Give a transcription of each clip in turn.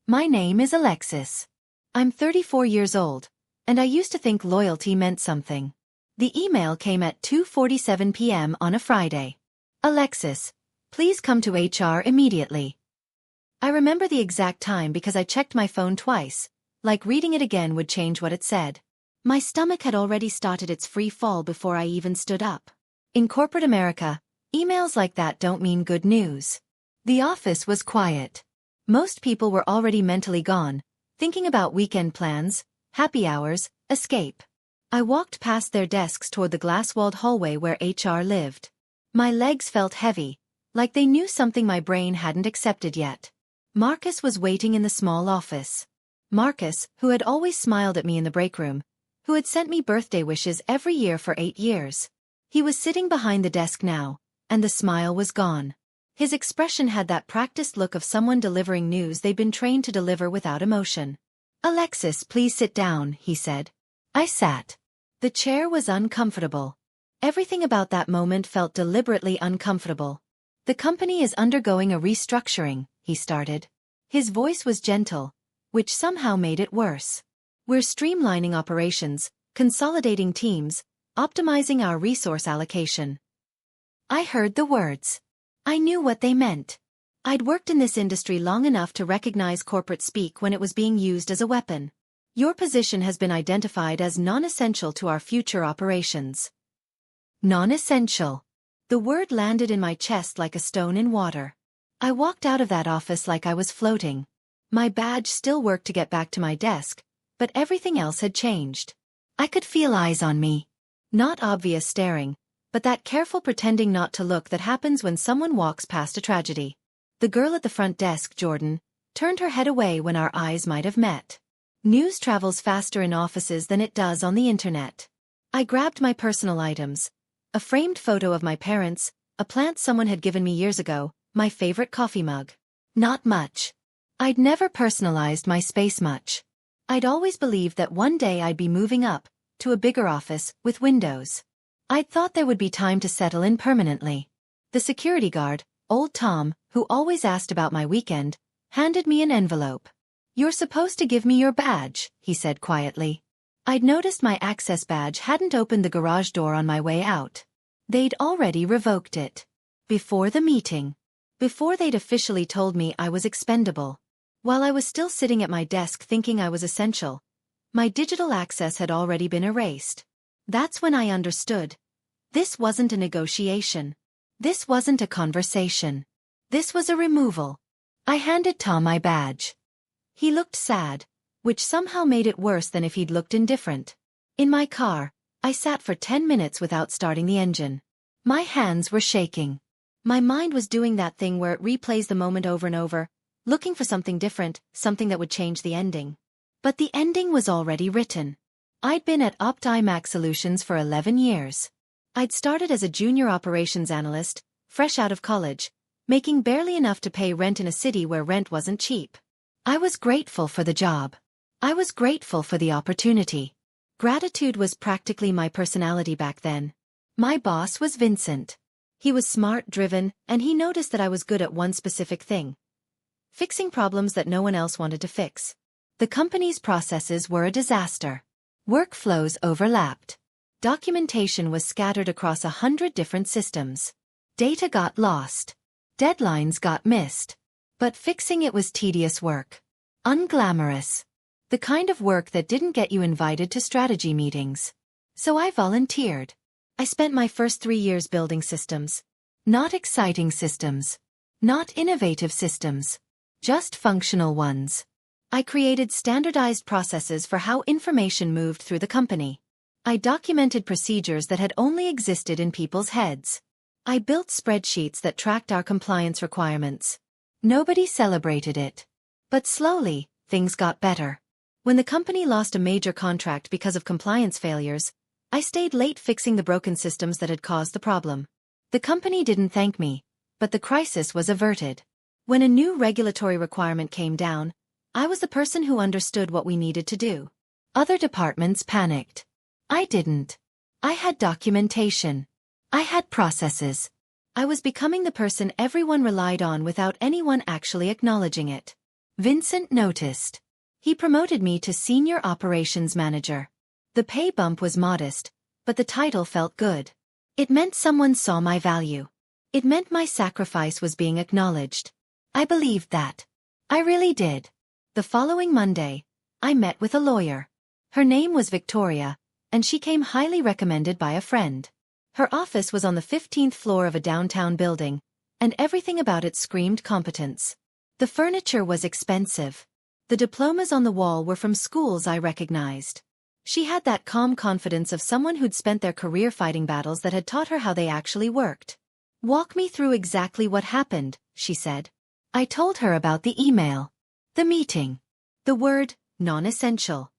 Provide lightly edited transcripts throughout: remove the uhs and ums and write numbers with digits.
My name is Alexis. I'm 34 years old, and I used to think loyalty meant something. The email came at 2:47 p.m. on a Friday. Alexis, please come to HR immediately. I remember the exact time because I checked my phone twice, like reading it again would change what it said. My stomach had already started its free fall before I even stood up. In corporate America, emails like that don't mean good news. The office was quiet. Most people were already mentally gone, thinking about weekend plans, happy hours, escape. I walked past their desks toward the glass-walled hallway where HR lived. My legs felt heavy, like they knew something my brain hadn't accepted yet. Marcus was waiting in the small office. Marcus, who had always smiled at me in the break room, who had sent me birthday wishes every year for 8 years. He was sitting behind the desk now, and the smile was gone. His expression had that practiced look of someone delivering news they'd been trained to deliver without emotion. "Alexis, please sit down," he said. I sat. The chair was uncomfortable. Everything about that moment felt deliberately uncomfortable. "The company is undergoing a restructuring," he started. His voice was gentle, which somehow made it worse. "We're streamlining operations, consolidating teams, optimizing our resource allocation." I heard the words. I knew what they meant. I'd worked in this industry long enough to recognize corporate speak when it was being used as a weapon. "Your position has been identified as non-essential to our future operations." Non-essential. The word landed in my chest like a stone in water. I walked out of that office like I was floating. My badge still worked to get back to my desk, but everything else had changed. I could feel eyes on me. Not obvious staring, but that careful pretending not to look that happens when someone walks past a tragedy. The girl at the front desk, Jordan, turned her head away when our eyes might have met. News travels faster in offices than it does on the internet. I grabbed my personal items. A framed photo of my parents, a plant someone had given me years ago, my favorite coffee mug. Not much. I'd never personalized my space much. I'd always believed that one day I'd be moving up to a bigger office with windows. I'd thought there would be time to settle in permanently. The security guard, old Tom, who always asked about my weekend, handed me an envelope. "You're supposed to give me your badge," he said quietly. I'd noticed my access badge hadn't opened the garage door on my way out. They'd already revoked it. Before the meeting. Before they'd officially told me I was expendable. While I was still sitting at my desk thinking I was essential, my digital access had already been erased. That's when I understood. This wasn't a negotiation. This wasn't a conversation. This was a removal. I handed Tom my badge. He looked sad, which somehow made it worse than if he'd looked indifferent. In my car, I sat for 10 minutes without starting the engine. My hands were shaking. My mind was doing that thing where it replays the moment over and over, looking for something different, something that would change the ending. But the ending was already written. I'd been at OptIMac Solutions for 11 years. I'd started as a junior operations analyst, fresh out of college, making barely enough to pay rent in a city where rent wasn't cheap. I was grateful for the job. I was grateful for the opportunity. Gratitude was practically my personality back then. My boss was Vincent. He was smart, driven, and he noticed that I was good at one specific thing: fixing problems that no one else wanted to fix. The company's processes were a disaster. Workflows overlapped. Documentation was scattered across 100 different systems. Data got lost. Deadlines got missed. But fixing it was tedious work. Unglamorous. The kind of work that didn't get you invited to strategy meetings. So I volunteered. I spent my first 3 years building systems. Not exciting systems. Not innovative systems. Just functional ones. I created standardized processes for how information moved through the company. I documented procedures that had only existed in people's heads. I built spreadsheets that tracked our compliance requirements. Nobody celebrated it. But slowly, things got better. When the company lost a major contract because of compliance failures, I stayed late fixing the broken systems that had caused the problem. The company didn't thank me, but the crisis was averted. When a new regulatory requirement came down, I was the person who understood what we needed to do. Other departments panicked. I didn't. I had documentation. I had processes. I was becoming the person everyone relied on without anyone actually acknowledging it. Vincent noticed. He promoted me to Senior Operations Manager. The pay bump was modest, but the title felt good. It meant someone saw my value. It meant my sacrifice was being acknowledged. I believed that. I really did. The following Monday, I met with a lawyer. Her name was Victoria, and she came highly recommended by a friend. Her office was on the 15th floor of a downtown building, and everything about it screamed competence. The furniture was expensive. The diplomas on the wall were from schools I recognized. She had that calm confidence of someone who'd spent their career fighting battles that had taught her how they actually worked. "Walk me through exactly what happened," she said. I told her about the email. The meeting. The word, non-essential.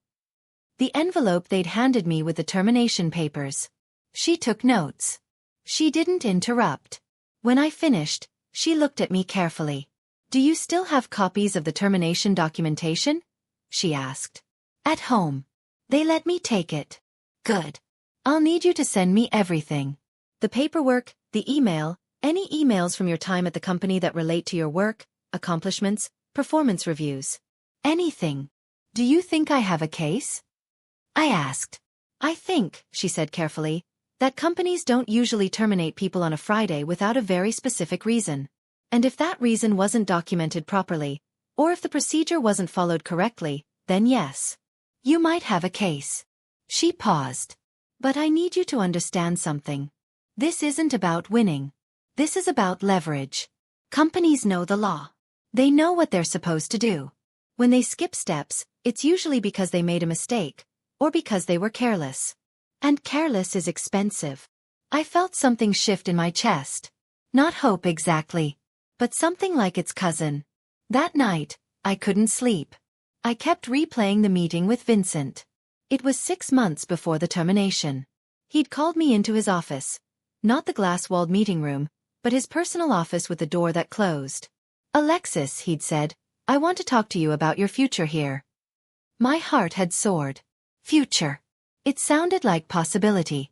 The envelope they'd handed me with the termination papers. She took notes. She didn't interrupt. When I finished, she looked at me carefully. "Do you still have copies of the termination documentation?" she asked. "At home. They let me take it." "Good. I'll need you to send me everything. The paperwork, the email, any emails from your time at the company that relate to your work, accomplishments, performance reviews. Anything. Do you think I have a case?" I asked. "I think," she said carefully, "that companies don't usually terminate people on a Friday without a very specific reason. And if that reason wasn't documented properly, or if the procedure wasn't followed correctly, then yes. You might have a case." She paused. "But I need you to understand something. This isn't about winning. This is about leverage. Companies know the law. They know what they're supposed to do. When they skip steps, it's usually because they made a mistake, or because they were careless. And careless is expensive." I felt something shift in my chest. Not hope exactly, but something like its cousin. That night, I couldn't sleep. I kept replaying the meeting with Vincent. It was 6 months before the termination. He'd called me into his office. Not the glass-walled meeting room, but his personal office with the door that closed. "Alexis," he'd said, "I want to talk to you about your future here." My heart had soared. Future. It sounded like possibility.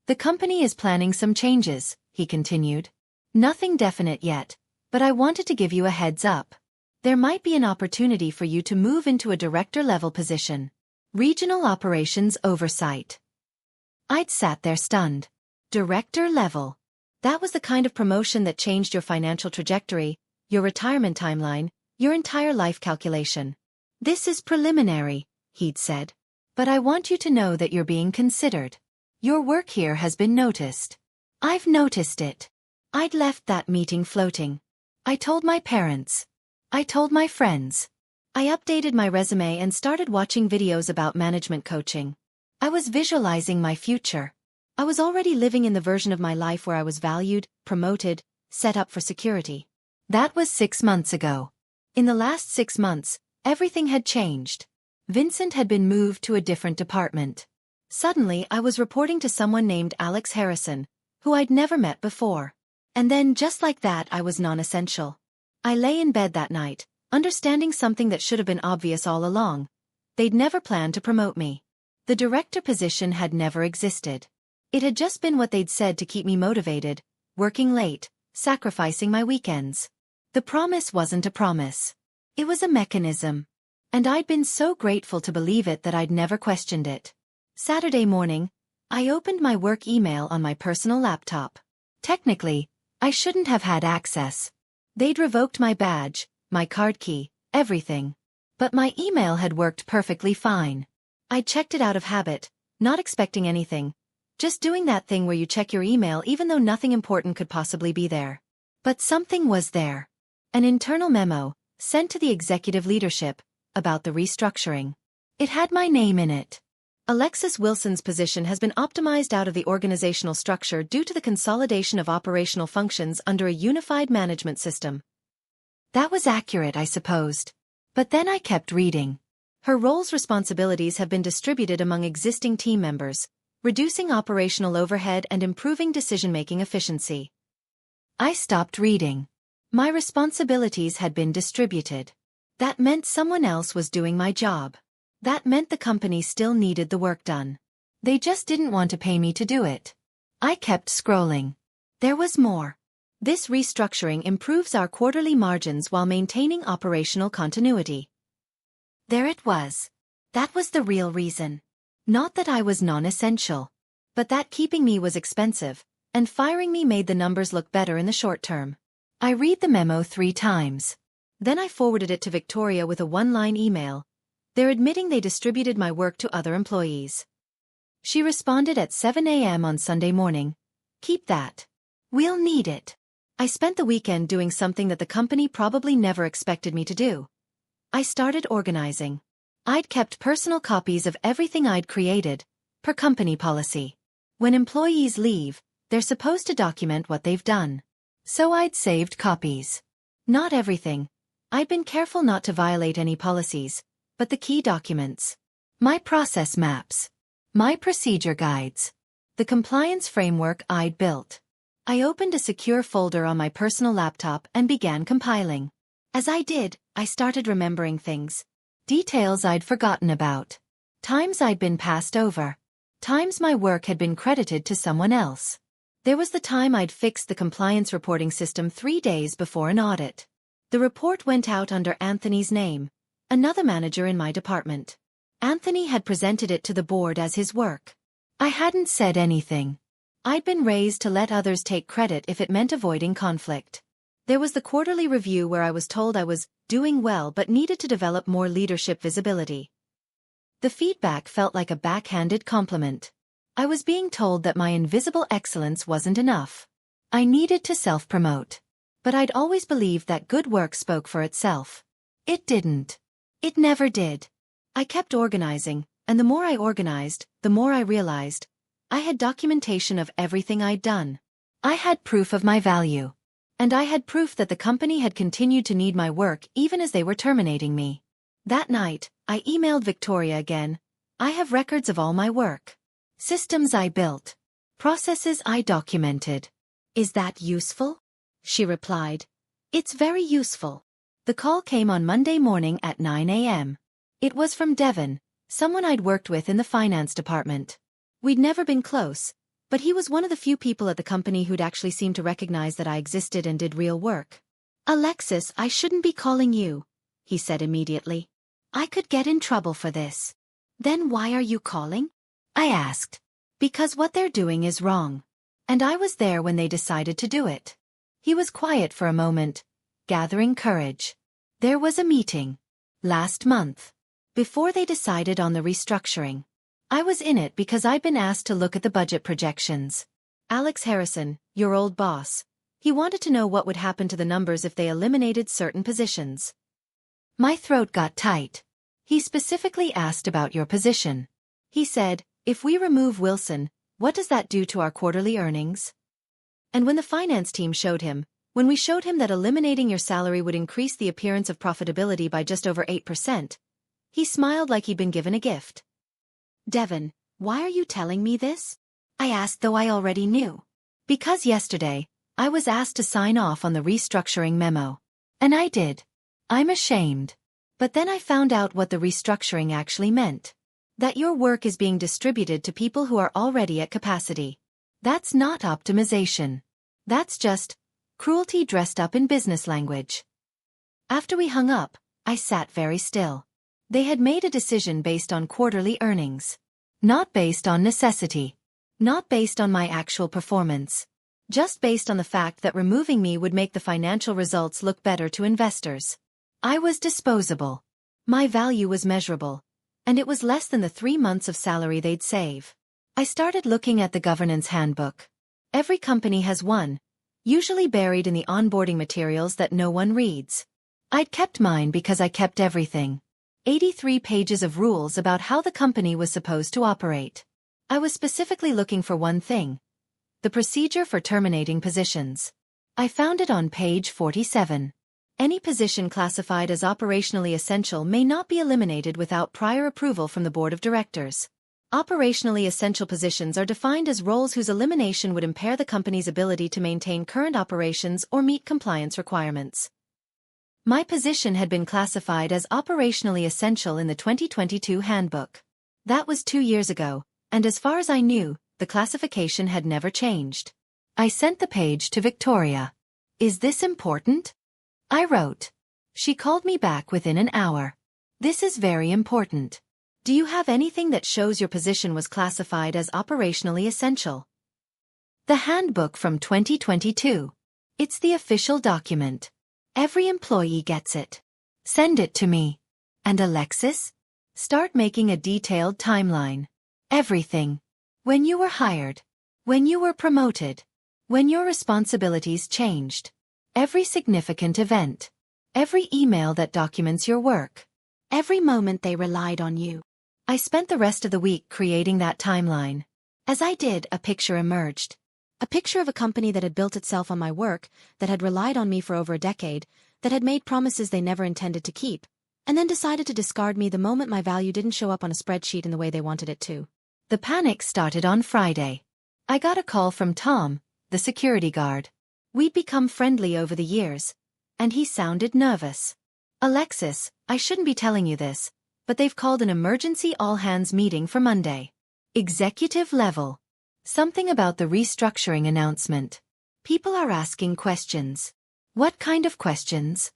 "The company is planning some changes," he continued. "Nothing definite yet, but I wanted to give you a heads up. There might be an opportunity for you to move into a director-level position. Regional Operations Oversight." I'd sat there stunned. Director level. That was the kind of promotion that changed your financial trajectory, your retirement timeline, your entire life calculation. "This is preliminary," he'd said. "But I want you to know that you're being considered. Your work here has been noticed." I've noticed it. I'd left that meeting floating. I told my parents. I told my friends. I updated my resume and started watching videos about management coaching. I was visualizing my future. I was already living in the version of my life where I was valued, promoted, set up for security. That was 6 months ago. In the last 6 months, everything had changed. Vincent had been moved to a different department. Suddenly I was reporting to someone named Alex Harrison, who I'd never met before. And then just like that I was non-essential. I lay in bed that night, understanding something that should have been obvious all along. They'd never planned to promote me. The director position had never existed. It had just been what they'd said to keep me motivated, working late, sacrificing my weekends. The promise wasn't a promise. It was a mechanism. And I'd been so grateful to believe it that I'd never questioned it. Saturday morning, I opened my work email on my personal laptop. Technically, I shouldn't have had access. They'd revoked my badge, my card key, everything. But my email had worked perfectly fine. I checked it out of habit, not expecting anything. Just doing that thing where you check your email even though nothing important could possibly be there. But something was there. An internal memo, sent to the executive leadership, about the restructuring. It had my name in it. Alexis Wilson's position has been optimized out of the organizational structure due to the consolidation of operational functions under a unified management system. That was accurate, I supposed. But then I kept reading. Her role's responsibilities have been distributed among existing team members, reducing operational overhead and improving decision-making efficiency. I stopped reading. My responsibilities had been distributed. That meant someone else was doing my job. That meant the company still needed the work done. They just didn't want to pay me to do it. I kept scrolling. There was more. This restructuring improves our quarterly margins while maintaining operational continuity. There it was. That was the real reason. Not that I was non-essential, but that keeping me was expensive, and firing me made the numbers look better in the short term. I read the memo 3 times. Then I forwarded it to Victoria with a one-line email. They're admitting they distributed my work to other employees. She responded at 7 a.m. on Sunday morning. Keep that. We'll need it. I spent the weekend doing something that the company probably never expected me to do. I started organizing. I'd kept personal copies of everything I'd created, per company policy. When employees leave, they're supposed to document what they've done. So I'd saved copies. Not everything. I'd been careful not to violate any policies, but the key documents. My process maps. My procedure guides. The compliance framework I'd built. I opened a secure folder on my personal laptop and began compiling. As I did, I started remembering things. Details I'd forgotten about. Times I'd been passed over. Times my work had been credited to someone else. There was the time I'd fixed the compliance reporting system 3 days before an audit. The report went out under Anthony's name, another manager in my department. Anthony had presented it to the board as his work. I hadn't said anything. I'd been raised to let others take credit if it meant avoiding conflict. There was the quarterly review where I was told I was doing well but needed to develop more leadership visibility. The feedback felt like a backhanded compliment. I was being told that my invisible excellence wasn't enough. I needed to self-promote. But I'd always believed that good work spoke for itself. It didn't. It never did. I kept organizing, and the more I organized, the more I realized I had documentation of everything I'd done. I had proof of my value. And I had proof that the company had continued to need my work even as they were terminating me. That night, I emailed Victoria again. I have records of all my work. Systems I built. Processes I documented. Is that useful? She replied. It's very useful. The call came on Monday morning at 9 a.m. It was from Devon, someone I'd worked with in the finance department. We'd never been close, but he was one of the few people at the company who'd actually seemed to recognize that I existed and did real work. Alexis, I shouldn't be calling you, he said immediately. I could get in trouble for this. Then why are you calling? I asked. Because what they're doing is wrong. And I was there when they decided to do it. He was quiet for a moment, gathering courage. There was a meeting. Last month. Before they decided on the restructuring. I was in it because I'd been asked to look at the budget projections. Alex Harrison, your old boss. He wanted to know what would happen to the numbers if they eliminated certain positions. My throat got tight. He specifically asked about your position. He said, if we remove Wilson, what does that do to our quarterly earnings? And when the finance team showed him, when we showed him that eliminating your salary would increase the appearance of profitability by just over 8%, he smiled like he'd been given a gift. Devon, why are you telling me this? I asked, though I already knew. Because yesterday, I was asked to sign off on the restructuring memo. And I did. I'm ashamed. But then I found out what the restructuring actually meant. That your work is being distributed to people who are already at capacity. That's not optimization. That's just cruelty dressed up in business language. After we hung up, I sat very still. They had made a decision based on quarterly earnings. Not based on necessity. Not based on my actual performance. Just based on the fact that removing me would make the financial results look better to investors. I was disposable. My value was measurable. And it was less than the 3 months of salary they'd save. I started looking at the governance handbook. Every company has one, usually buried in the onboarding materials that no one reads. I'd kept mine because I kept everything. 83 pages of rules about how the company was supposed to operate. I was specifically looking for one thing. The procedure for terminating positions. I found it on page 47. Any position classified as operationally essential may not be eliminated without prior approval from the board of directors. Operationally essential positions are defined as roles whose elimination would impair the company's ability to maintain current operations or meet compliance requirements. My position had been classified as operationally essential in the 2022 handbook. That was 2 years ago, and as far as I knew, the classification had never changed. I sent the page to Victoria. Is this important? I wrote. She called me back within an hour. This is very important. Do you have anything that shows your position was classified as operationally essential? The handbook from 2022. It's the official document. Every employee gets it. Send it to me. And Alexis? Start making a detailed timeline. Everything. When you were hired. When you were promoted. When your responsibilities changed. Every significant event. Every email that documents your work. Every moment they relied on you. I spent the rest of the week creating that timeline. As I did, a picture emerged. A picture of a company that had built itself on my work, that had relied on me for over a decade, that had made promises they never intended to keep, and then decided to discard me the moment my value didn't show up on a spreadsheet in the way they wanted it to. The panic started on Friday. I got a call from Tom, the security guard. We'd become friendly over the years, and he sounded nervous. Alexis, I shouldn't be telling you this, but they've called an emergency all-hands meeting for Monday. Executive level. Something about the restructuring announcement. People are asking questions. What kind of questions?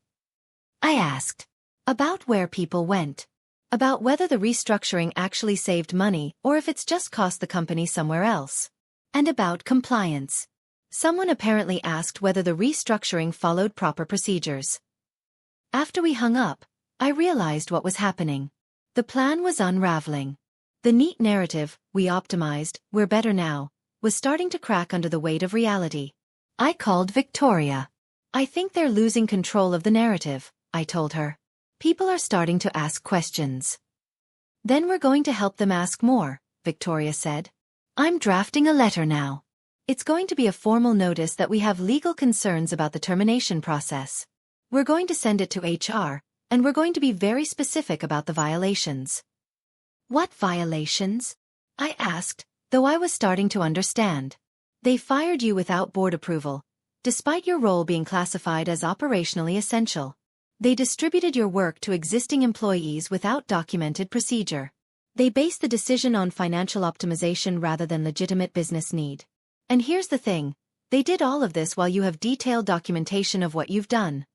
I asked. About where people went. About whether the restructuring actually saved money or if it's just cost the company somewhere else. And about compliance. Someone apparently asked whether the restructuring followed proper procedures. After we hung up, I realized what was happening. The plan was unraveling. The neat narrative, we optimized, we're better now, was starting to crack under the weight of reality. I called Victoria. I think they're losing control of the narrative, I told her. People are starting to ask questions. Then we're going to help them ask more, Victoria said. I'm drafting a letter now. It's going to be a formal notice that we have legal concerns about the termination process. We're going to send it to HR, and we're going to be very specific about the violations. What violations? I asked, though I was starting to understand. They fired you without board approval, despite your role being classified as operationally essential. They distributed your work to existing employees without documented procedure. They based the decision on financial optimization rather than legitimate business need. And here's the thing, they did all of this while you have detailed documentation of what you've done.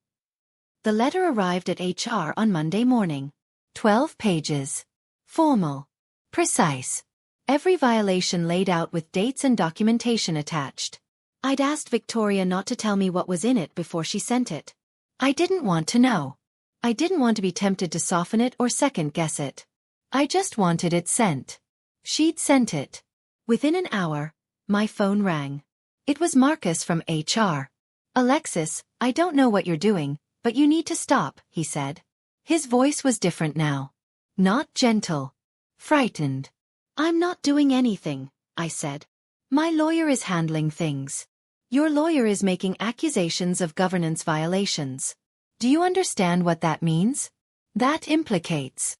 The letter arrived at HR on Monday morning. 12 pages. Formal. Precise. Every violation laid out with dates and documentation attached. I'd asked Victoria not to tell me what was in it before she sent it. I didn't want to know. I didn't want to be tempted to soften it or second-guess it. I just wanted it sent. She'd sent it. Within an hour, my phone rang. It was Marcus from HR. Alexis, I don't know what you're doing, but you need to stop, he said. His voice was different now. Not gentle. Frightened. I'm not doing anything, I said. My lawyer is handling things. Your lawyer is making accusations of governance violations. Do you understand what that means? That implicates.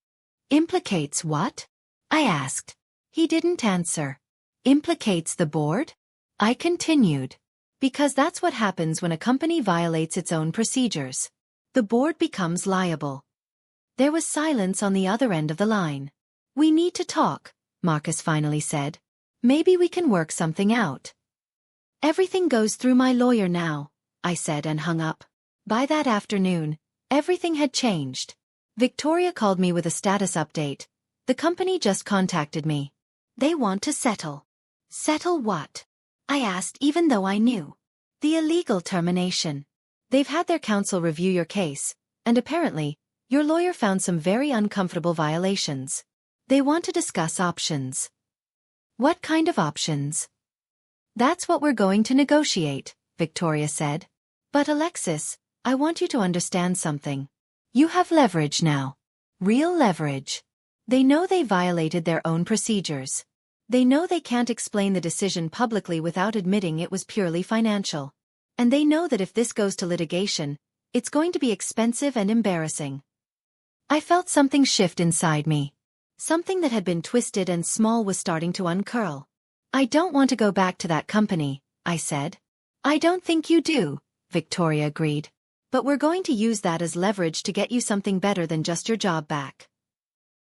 Implicates what? I asked. He didn't answer. Implicates the board? I continued. Because that's what happens when a company violates its own procedures. The board becomes liable. There was silence on the other end of the line. We need to talk, Marcus finally said. Maybe we can work something out. Everything goes through my lawyer now, I said and hung up. By that afternoon, everything had changed. Victoria called me with a status update. The company just contacted me. They want to settle. Settle what? I asked even though I knew. The illegal termination. They've had their counsel review your case, and apparently, your lawyer found some very uncomfortable violations. They want to discuss options. What kind of options? That's what we're going to negotiate, Victoria said. But Alexis, I want you to understand something. You have leverage now. Real leverage. They know they violated their own procedures. They know they can't explain the decision publicly without admitting it was purely financial. And they know that if this goes to litigation, it's going to be expensive and embarrassing. I felt something shift inside me. Something that had been twisted and small was starting to uncurl. I don't want to go back to that company, I said. I don't think you do, Victoria agreed. But we're going to use that as leverage to get you something better than just your job back.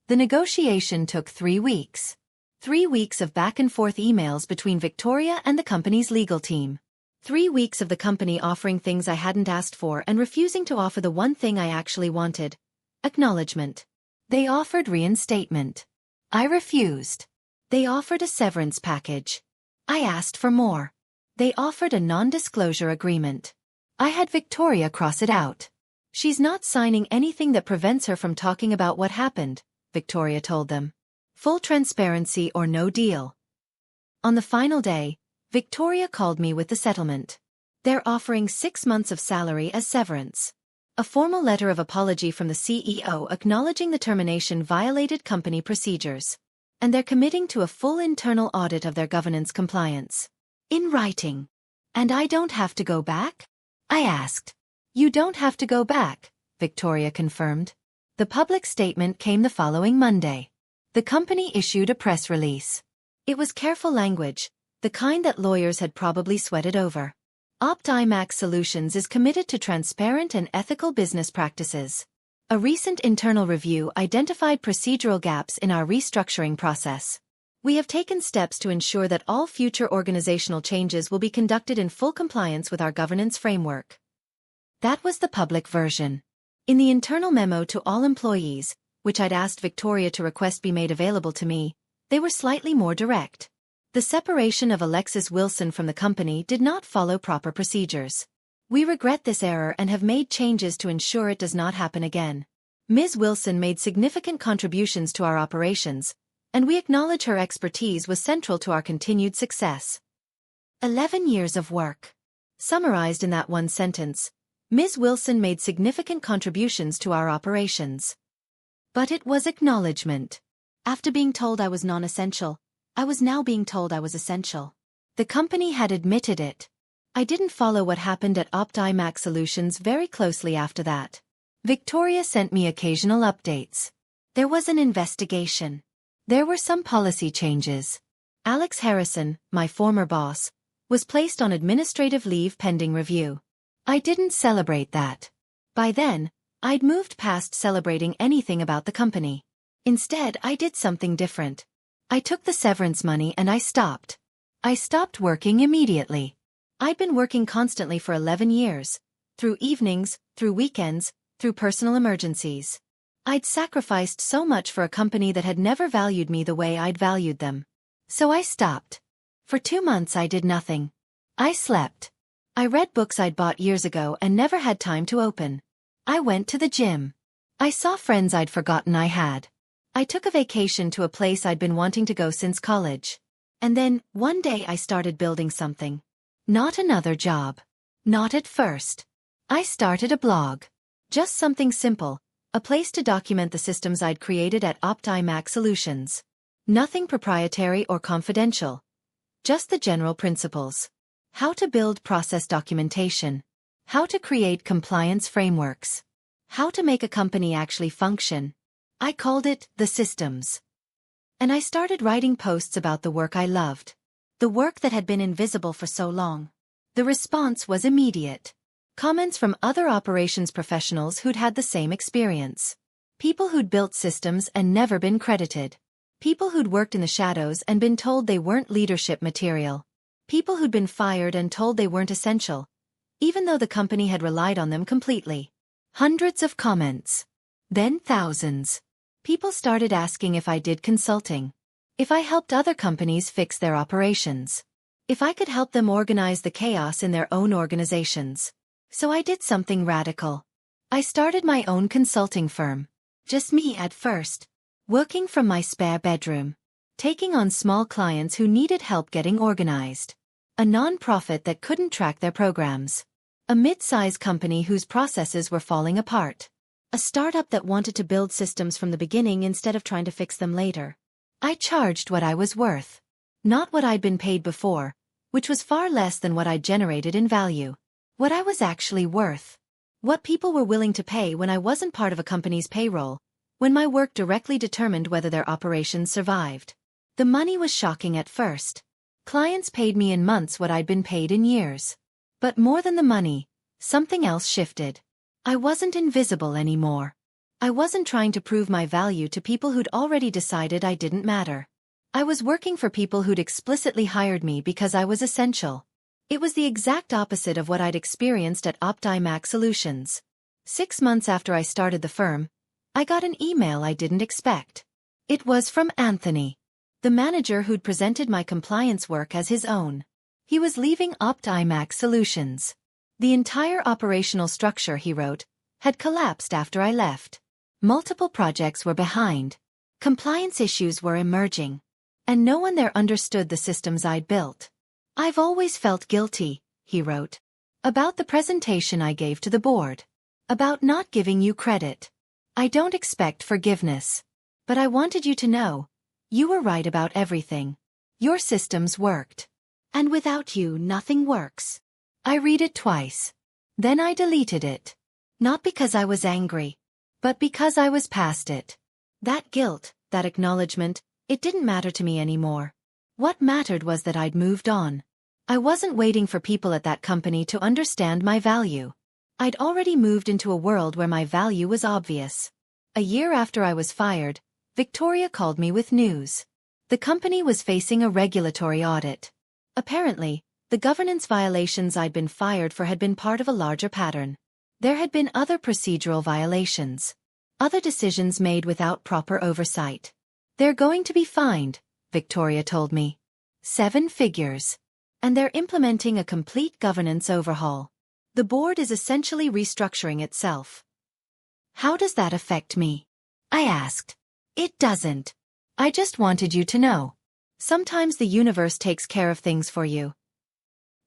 The negotiation took 3 weeks. 3 weeks of back-and-forth emails between Victoria and the company's legal team. 3 weeks of the company offering things I hadn't asked for and refusing to offer the one thing I actually wanted: acknowledgement. They offered reinstatement. I refused. They offered a severance package. I asked for more. They offered a non-disclosure agreement. I had Victoria cross it out. She's not signing anything that prevents her from talking about what happened, Victoria told them. Full transparency or no deal. On the final day, Victoria called me with the settlement. They're offering 6 months of salary as severance. A formal letter of apology from the CEO acknowledging the termination violated company procedures. And they're committing to a full internal audit of their governance compliance. In writing. And I don't have to go back? I asked. You don't have to go back, Victoria confirmed. The public statement came the following Monday. The company issued a press release. It was careful language, the kind that lawyers had probably sweated over. OptIMac Solutions is committed to transparent and ethical business practices. A recent internal review identified procedural gaps in our restructuring process. We have taken steps to ensure that all future organizational changes will be conducted in full compliance with our governance framework. That was the public version. In the internal memo to all employees, which I'd asked Victoria to request be made available to me, they were slightly more direct. The separation of Alexis Wilson from the company did not follow proper procedures. We regret this error and have made changes to ensure it does not happen again. Ms. Wilson made significant contributions to our operations, and we acknowledge her expertise was central to our continued success. 11 years of work. Summarized in that one sentence, Ms. Wilson made significant contributions to our operations. But it was acknowledgement. After being told I was non-essential, I was now being told I was essential. The company had admitted it. I didn't follow what happened at OptIMac Solutions very closely after that. Victoria sent me occasional updates. There was an investigation. There were some policy changes. Alex Harrison, my former boss, was placed on administrative leave pending review. I didn't celebrate that. By then, I'd moved past celebrating anything about the company. Instead, I did something different. I took the severance money and I stopped. I stopped working immediately. I'd been working constantly for 11 years, through evenings, through weekends, through personal emergencies. I'd sacrificed so much for a company that had never valued me the way I'd valued them. So I stopped. For 2 months I did nothing. I slept. I read books I'd bought years ago and never had time to open. I went to the gym. I saw friends I'd forgotten I had. I took a vacation to a place I'd been wanting to go since college. And then, one day I started building something. Not another job. Not at first. I started a blog. Just something simple, a place to document the systems I'd created at OptIMac Solutions. Nothing proprietary or confidential. Just the general principles. How to build process documentation. How to create compliance frameworks. How to make a company actually function. I called it The Systems. And I started writing posts about the work I loved. The work that had been invisible for so long. The response was immediate. Comments from other operations professionals who'd had the same experience. People who'd built systems and never been credited. People who'd worked in the shadows and been told they weren't leadership material. People who'd been fired and told they weren't essential, even though the company had relied on them completely. Hundreds of comments. Then thousands. People started asking if I did consulting. If I helped other companies fix their operations. If I could help them organize the chaos in their own organizations. So I did something radical. I started my own consulting firm. Just me at first. Working from my spare bedroom. Taking on small clients who needed help getting organized. A non-profit that couldn't track their programs. A mid-size company whose processes were falling apart. A startup that wanted to build systems from the beginning instead of trying to fix them later. I charged what I was worth. Not what I'd been paid before, which was far less than what I'd generated in value. What I was actually worth. What people were willing to pay when I wasn't part of a company's payroll, when my work directly determined whether their operations survived. The money was shocking at first. Clients paid me in months what I'd been paid in years. But more than the money, something else shifted. I wasn't invisible anymore. I wasn't trying to prove my value to people who'd already decided I didn't matter. I was working for people who'd explicitly hired me because I was essential. It was the exact opposite of what I'd experienced at OptiMax Solutions. 6 months after I started the firm, I got an email I didn't expect. It was from Anthony, the manager who'd presented my compliance work as his own. He was leaving OptiMax Solutions. The entire operational structure, he wrote, had collapsed after I left. Multiple projects were behind. Compliance issues were emerging. And no one there understood the systems I'd built. I've always felt guilty, he wrote, about the presentation I gave to the board. About not giving you credit. I don't expect forgiveness. But I wanted you to know. You were right about everything. Your systems worked. And without you, nothing works. I read it twice. Then I deleted it. Not because I was angry. But because I was past it. That guilt, that acknowledgement, it didn't matter to me anymore. What mattered was that I'd moved on. I wasn't waiting for people at that company to understand my value. I'd already moved into a world where my value was obvious. A year after I was fired, Victoria called me with news. The company was facing a regulatory audit. Apparently, the governance violations I'd been fired for had been part of a larger pattern. There had been other procedural violations. Other decisions made without proper oversight. They're going to be fined, Victoria told me. 7 figures. And they're implementing a complete governance overhaul. The board is essentially restructuring itself. How does that affect me? I asked. It doesn't. I just wanted you to know. Sometimes the universe takes care of things for you.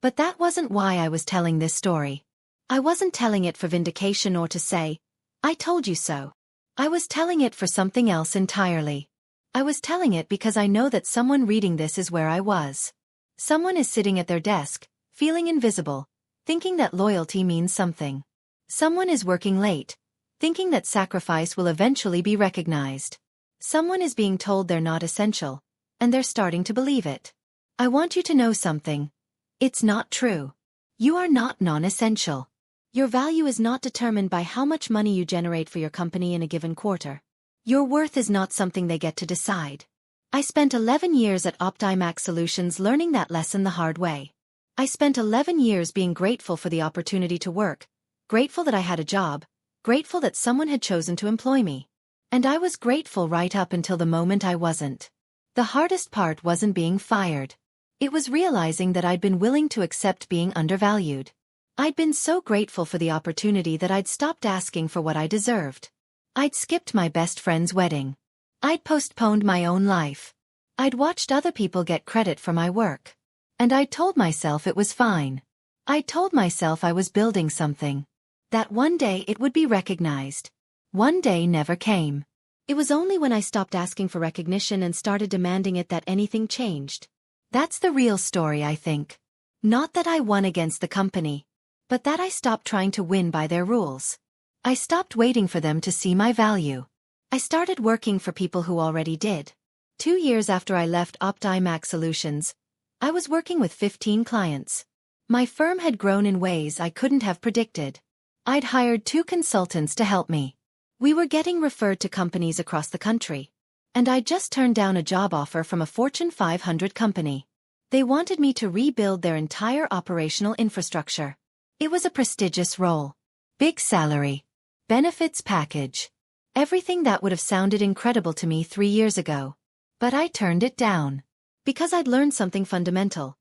But that wasn't why I was telling this story. I wasn't telling it for vindication or to say, I told you so. I was telling it for something else entirely. I was telling it because I know that someone reading this is where I was. Someone is sitting at their desk, feeling invisible, thinking that loyalty means something. Someone is working late, thinking that sacrifice will eventually be recognized. Someone is being told they're not essential, and they're starting to believe it. I want you to know something. It's not true. You are not non-essential. Your value is not determined by how much money you generate for your company in a given quarter. Your worth is not something they get to decide. I spent 11 years at OptiMax Solutions learning that lesson the hard way. I spent 11 years being grateful for the opportunity to work, grateful that I had a job, grateful that someone had chosen to employ me. And I was grateful right up until the moment I wasn't. The hardest part wasn't being fired. It was realizing that I'd been willing to accept being undervalued. I'd been so grateful for the opportunity that I'd stopped asking for what I deserved. I'd skipped my best friend's wedding. I'd postponed my own life. I'd watched other people get credit for my work. And I'd told myself it was fine. I'd told myself I was building something. That one day it would be recognized. One day never came. It was only when I stopped asking for recognition and started demanding it that anything changed. That's the real story, I think. Not that I won against the company. But that I stopped trying to win by their rules. I stopped waiting for them to see my value. I started working for people who already did. 2 years after I left OptiMax Solutions, I was working with 15 clients. My firm had grown in ways I couldn't have predicted. I'd hired 2 consultants to help me. We were getting referred to companies across the country. And I'd just turned down a job offer from a Fortune 500 company. They wanted me to rebuild their entire operational infrastructure. It was a prestigious role. Big salary. Benefits package. Everything that would have sounded incredible to me 3 years ago. But I turned it down. Because I'd learned something fundamental.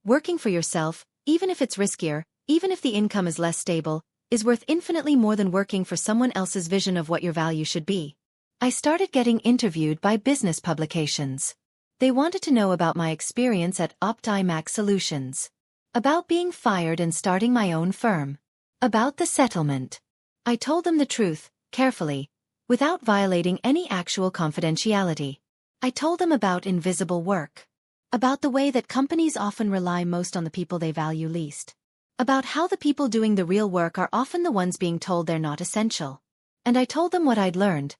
Working for yourself, even if it's riskier, even if the income is less stable, is worth infinitely more than working for someone else's vision of what your value should be. I started getting interviewed by business publications. They wanted to know about my experience at OptiMax Solutions. About being fired and starting my own firm. About the settlement. I told them the truth, carefully, without violating any actual confidentiality. I told them about invisible work. About the way that companies often rely most on the people they value least. About how the people doing the real work are often the ones being told they're not essential. And I told them what I'd learned.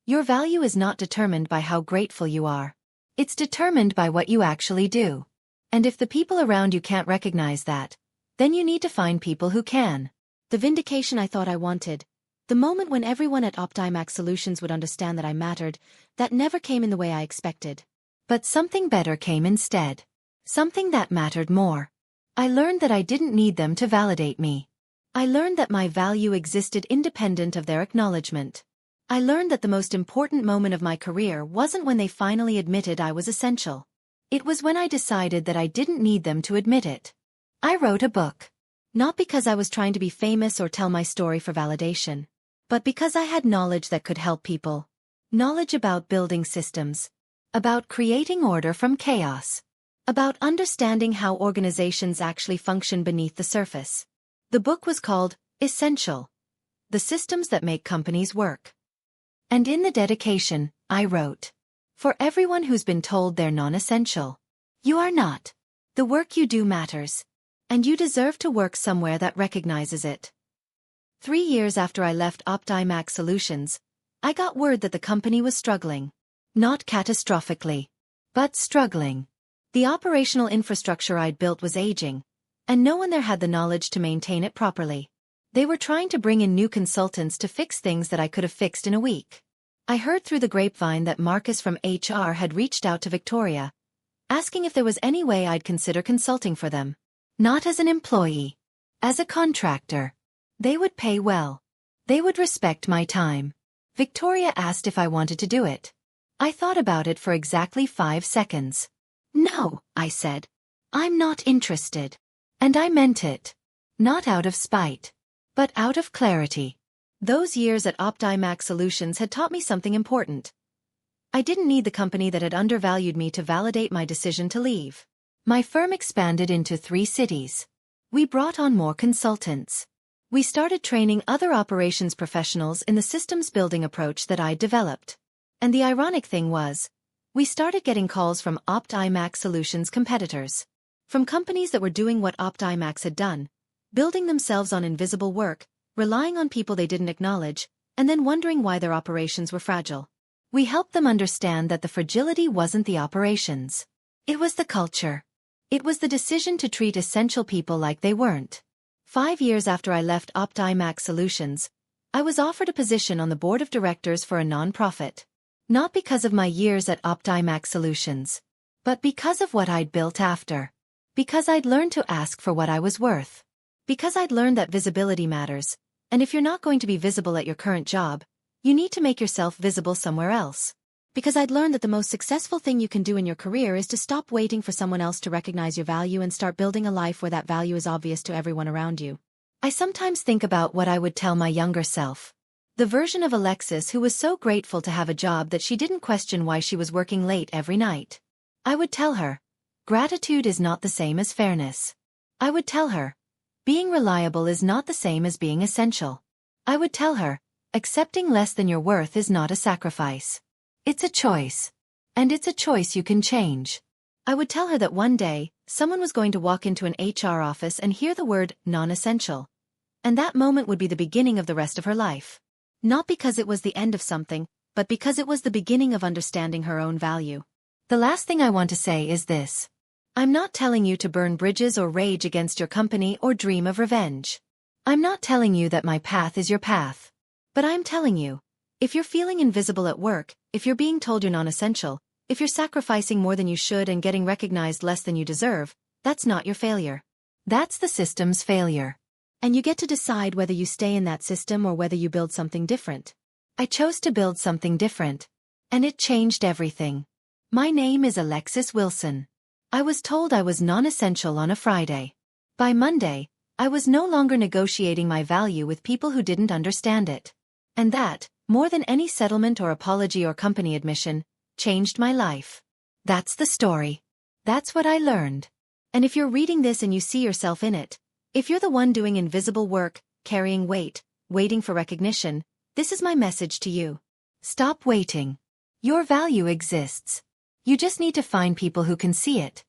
Your value is not determined by how grateful you are. It's determined by what you actually do. And if the people around you can't recognize that, then you need to find people who can. The vindication I thought I wanted, the moment when everyone at OptiMax Solutions would understand that I mattered, that never came in the way I expected. But something better came instead. Something that mattered more. I learned that I didn't need them to validate me. I learned that my value existed independent of their acknowledgement. I learned that the most important moment of my career wasn't when they finally admitted I was essential. It was when I decided that I didn't need them to admit it. I wrote a book. Not because I was trying to be famous or tell my story for validation, but because I had knowledge that could help people. Knowledge about building systems. About creating order from chaos. About understanding how organizations actually function beneath the surface. The book was called Essential: The Systems That Make Companies Work. And in the dedication, I wrote, for everyone who's been told they're non-essential, you are not. The work you do matters. And you deserve to work somewhere that recognizes it. 3 years after I left OptiMax Solutions, I got word that the company was struggling. Not catastrophically, but struggling. The operational infrastructure I'd built was aging, and no one there had the knowledge to maintain it properly. They were trying to bring in new consultants to fix things that I could have fixed in a week. I heard through the grapevine that Marcus from HR had reached out to Victoria, asking if there was any way I'd consider consulting for them. Not as an employee. As a contractor. They would pay well. They would respect my time. Victoria asked if I wanted to do it. I thought about it for exactly 5 seconds. No, I said. I'm not interested. And I meant it. Not out of spite. But out of clarity. Those years at OptiMax Solutions had taught me something important. I didn't need the company that had undervalued me to validate my decision to leave. My firm expanded into 3 cities. We brought on more consultants. We started training other operations professionals in the systems building approach that I'd developed. And the ironic thing was, we started getting calls from OptiMax Solutions competitors. From companies that were doing what OptiMax had done, building themselves on invisible work, relying on people they didn't acknowledge, and then wondering why their operations were fragile. We helped them understand that the fragility wasn't the operations. It was the culture. It was the decision to treat essential people like they weren't. 5 years after I left OptiMax Solutions, I was offered a position on the board of directors for a non-profit. Not because of my years at OptiMax Solutions, but because of what I'd built after. Because I'd learned to ask for what I was worth. Because I'd learned that visibility matters, and if you're not going to be visible at your current job, you need to make yourself visible somewhere else. Because I'd learned that the most successful thing you can do in your career is to stop waiting for someone else to recognize your value and start building a life where that value is obvious to everyone around you. I sometimes think about what I would tell my younger self. The version of Alexis who was so grateful to have a job that she didn't question why she was working late every night. I would tell her, gratitude is not the same as fairness. I would tell her, being reliable is not the same as being essential. I would tell her, accepting less than your worth is not a sacrifice. It's a choice. And it's a choice you can change. I would tell her that one day, someone was going to walk into an HR office and hear the word non-essential. And that moment would be the beginning of the rest of her life. Not because it was the end of something, but because it was the beginning of understanding her own value. The last thing I want to say is this. I'm not telling you to burn bridges or rage against your company or dream of revenge. I'm not telling you that my path is your path. But I'm telling you, if you're feeling invisible at work, if you're being told you're non-essential, if you're sacrificing more than you should and getting recognized less than you deserve, that's not your failure. That's the system's failure. And you get to decide whether you stay in that system or whether you build something different. I chose to build something different. And it changed everything. My name is Alexis Wilson. I was told I was non-essential on a Friday. By Monday, I was no longer negotiating my value with people who didn't understand it. And that, more than any settlement or apology or company admission, changed my life. That's the story. That's what I learned. And if you're reading this and you see yourself in it, if you're the one doing invisible work, carrying weight, waiting for recognition, this is my message to you. Stop waiting. Your value exists. You just need to find people who can see it.